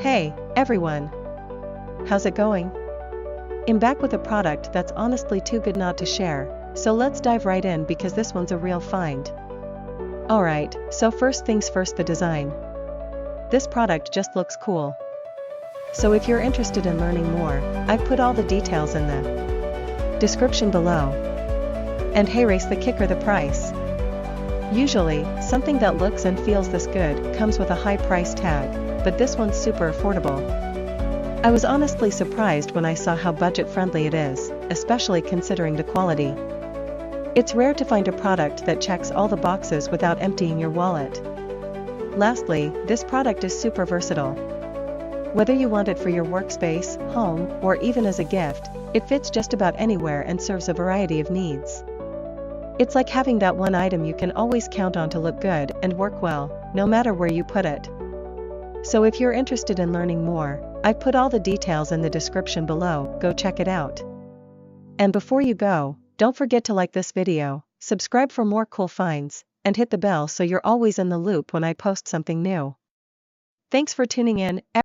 Hey, everyone! How's it going? I'm back with a product that's honestly too good not to share, so let's dive right in because this one's a real find. Alright, so first things first, the design. This product just looks cool. So if you're interested in learning more, I've put all the details in the description below. And hey, race the kicker, the price. Usually, something that looks and feels this good comes with a high price tag, but this one's super affordable. I was honestly surprised when I saw how budget-friendly it is, especially considering the quality. It's rare to find a product that checks all the boxes without emptying your wallet. Lastly, this product is super versatile. Whether you want it for your workspace, home, or even as a gift, it fits just about anywhere and serves a variety of needs. It's like having that one item you can always count on to look good and work well, no matter where you put it. So if you're interested in learning more, I've put all the details in the description below, go check it out. And before you go, don't forget to like this video, subscribe for more cool finds, and hit the bell so you're always in the loop when I post something new. Thanks for tuning in.